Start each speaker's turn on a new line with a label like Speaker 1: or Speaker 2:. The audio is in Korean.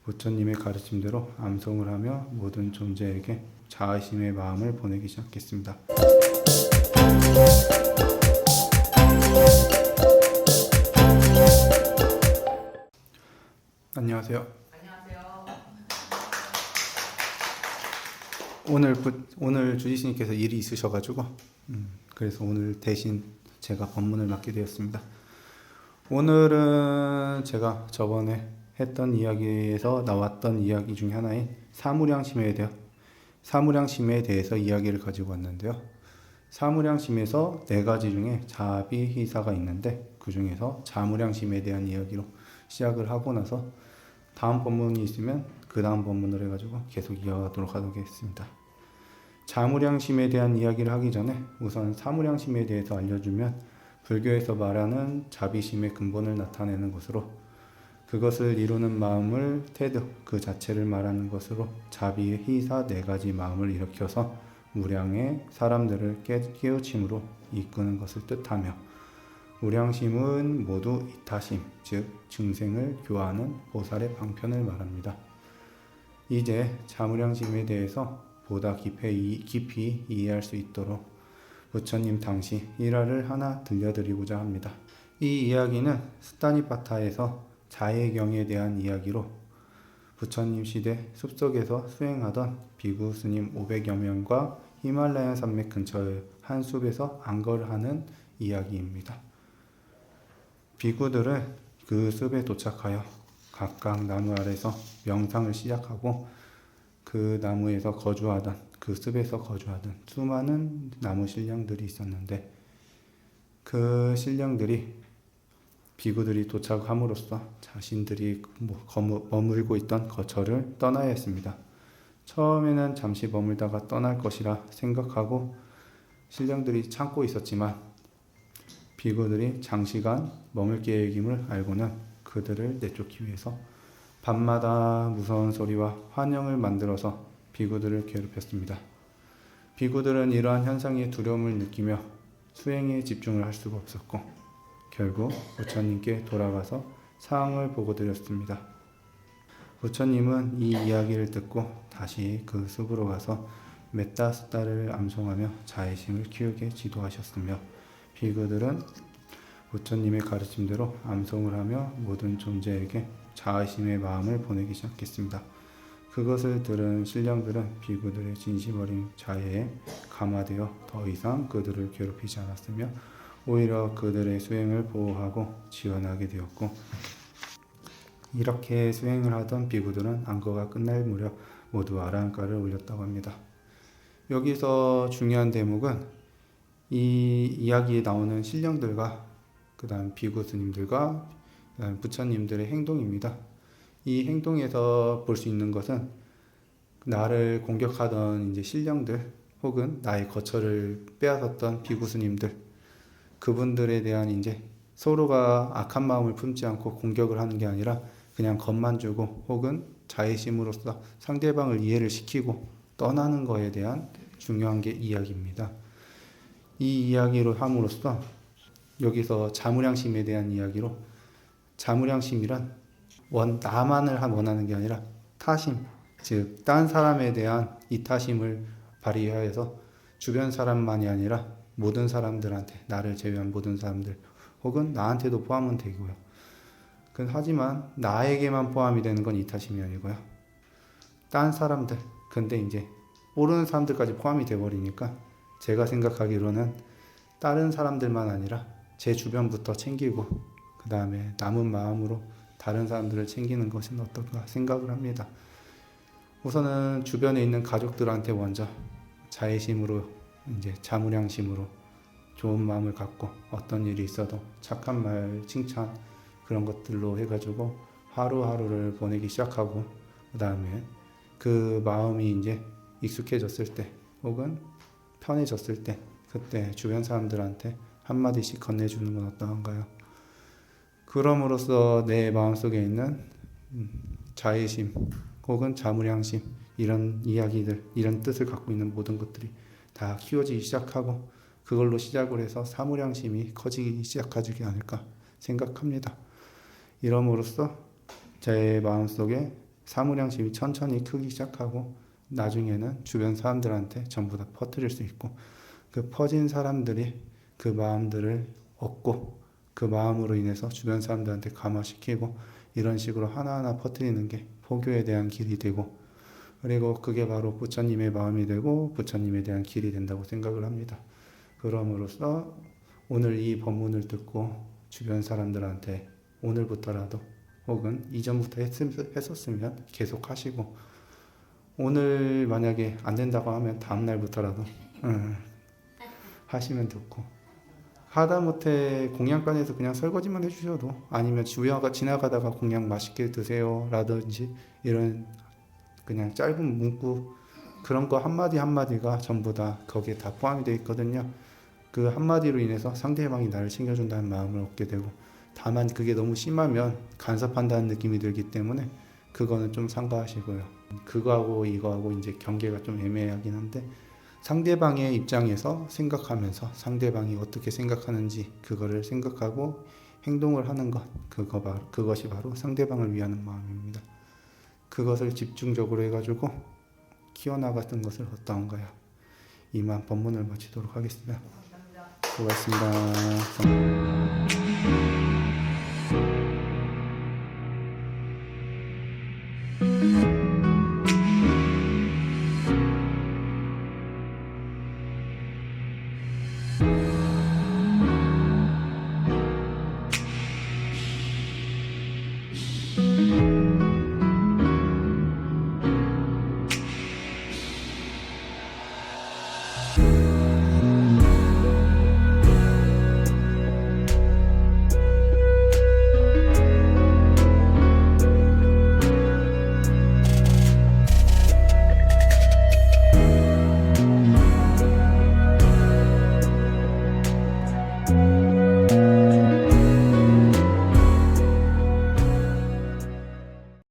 Speaker 1: 부처님의 가르침대로 암송을 하며 모든 존재에게 자아심의 마음을 보내기 시작했습니다. 안녕하세요. 오늘 주지스님께서 일이 있으셔가지고 그래서 오늘 대신 제가 법문을 맡게 되었습니다. 오늘은 제가 저번에 했던 이야기에서 나왔던 이야기 중에 하나인 사무량심에 대해서 이야기를 가지고 왔는데요. 사무량심에서 4가지 중에 자비희사가 있는데 그 중에서 자무량심에 대한 이야기로 시작을 하고 나서 다음 법문이 있으면 그 다음 법문을 해가지고 계속 이어가도록 하겠습니다. 자무량심에 대한 이야기를 하기 전에 우선 사무량심에 대해서 알려주면 불교에서 말하는 자비심의 근본을 나타내는 것으로 그것을 이루는 마음을 태도 그 자체를 말하는 것으로 자비의 희사 4가지 마음을 일으켜서 무량의 사람들을 깨우침으로 이끄는 것을 뜻하며 무량심은 모두 이타심 즉 증생을 교화하는 보살의 방편을 말합니다. 이제 자무량심에 대해서 보다 깊이 이해할 수 있도록 부처님 당시 일화를 하나 들려드리고자 합니다. 이 이야기는 스타니파타에서 자해경에 대한 이야기로 부처님 시대 숲속에서 수행하던 비구 스님 500여 명과 히말라야 산맥 근처의 한 숲에서 안거를 하는 이야기입니다. 비구들은 그 숲에 도착하여 각각 나무 아래서 명상을 시작하고 그 나무에서 그 숲에서 거주하던 수많은 나무 신령들이 있었는데 그 신령들이 비구들이 도착함으로써 자신들이 머물고 있던 거처를 떠나야 했습니다. 처음에는 잠시 머물다가 떠날 것이라 생각하고 신령들이 참고 있었지만 비구들이 장시간 머물 계획임을 알고는 그들을 내쫓기 위해서 밤마다 무서운 소리와 환영을 만들어서 비구들을 괴롭혔습니다. 비구들은 이러한 현상에 두려움을 느끼며 수행에 집중을 할 수가 없었고 결국 부처님께 돌아가서 상황을 보고드렸습니다. 부처님은 이 이야기를 듣고 다시 그 숲으로 가서 메타 수다를 암송하며 자애심을 키우게 지도하셨으며 비구들은 부처님의 가르침대로 암송을 하며 모든 존재에게 자아심의 마음을 보내기 시작했습니다. 그것을 들은 신령들은 비구들의 진심 어린 자애에 감화되어 더 이상 그들을 괴롭히지 않았으며 오히려 그들의 수행을 보호하고 지원하게 되었고 이렇게 수행을 하던 비구들은 안거가 끝날 무렵 모두 아라한가를 올렸다고 합니다. 여기서 중요한 대목은 이 이야기에 나오는 신령들과 그 다음 비구 스님들과 그다음 부처님들의 행동입니다. 이 행동에서 볼 수 있는 것은 나를 공격하던 이제 신령들 혹은 나의 거처를 빼앗았던 비구 스님들 그분들에 대한 이제 서로가 악한 마음을 품지 않고 공격을 하는 게 아니라 그냥 겁만 주고 혹은 자애심으로써 상대방을 이해를 시키고 떠나는 거에 대한 중요한 게 이야기입니다. 이 이야기로 함으로써 여기서 자무량심에 대한 이야기로 자무량심이란 나만을 원하는 게 아니라 타심, 즉 딴 사람에 대한 이타심을 발휘하여서 주변 사람만이 아니라 모든 사람들한테 나를 제외한 모든 사람들 혹은 나한테도 포함은 되고요. 하지만 나에게만 포함이 되는 건 이타심이 아니고요. 딴 사람들, 근데 이제 모르는 사람들까지 포함이 돼버리니까 제가 생각하기로는 다른 사람들만 아니라 제 주변부터 챙기고 그 다음에 남은 마음으로 다른 사람들을 챙기는 것은 어떨까 생각을 합니다. 우선은 주변에 있는 가족들한테 먼저 자애심으로 이제 자무량심으로 좋은 마음을 갖고 어떤 일이 있어도 착한 말, 칭찬 그런 것들로 해가지고 하루하루를 보내기 시작하고 그 다음에 그 마음이 이제 익숙해졌을 때 혹은 편해졌을 때 그때 주변 사람들한테 한마디씩 건네주는 건 어떠한가요? 그럼으로써 내 마음속에 있는 자애심 혹은 자무량심 이런 이야기들 이런 뜻을 갖고 있는 모든 것들이 다 키워지기 시작하고 그걸로 시작을 해서 사무량심이 커지기 시작하지 않을까 생각합니다. 이럼으로써 제 마음속에 사무량심이 천천히 크기 시작하고 나중에는 주변 사람들한테 전부 다 퍼뜨릴 수 있고, 그 퍼진 사람들이 그 마음들을 얻고 그 마음으로 인해서 주변 사람들한테 감화시키고 이런 식으로 하나하나 퍼뜨리는 게 포교에 대한 길이 되고, 그리고 그게 바로 부처님의 마음이 되고 부처님에 대한 길이 된다고 생각을 합니다. 그럼으로써 오늘 이 법문을 듣고 주변 사람들한테 오늘부터라도 혹은 이전부터 했었으면 계속 하시고, 오늘 만약에 안 된다고 하면 다음 날부터라도 하시면 좋고, 하다못해 공양간에서 그냥 설거지만 해주셔도, 아니면 주야가 지나가다가 공양 맛있게 드세요 라든지 이런 그냥 짧은 문구, 그런 거 한마디 한마디가 전부 다 거기에 다 포함이 되어 있거든요. 그 한마디로 인해서 상대방이 나를 챙겨준다는 마음을 얻게 되고, 다만 그게 너무 심하면 간섭한다는 느낌이 들기 때문에 그거는 좀 삼가하시고요. 그거하고 이거하고 이제 경계가 좀 애매하긴 한데, 상대방의 입장에서 생각하면서 상대방이 어떻게 생각하는지 그거를 생각하고 행동을 하는 것, 그것이 바로 상대방을 위하는 마음입니다. 그것을 집중적으로 해가지고 키워나갔던 것을 어떠한가요? 이만 법문을 마치도록 하겠습니다. 수고하셨습니다.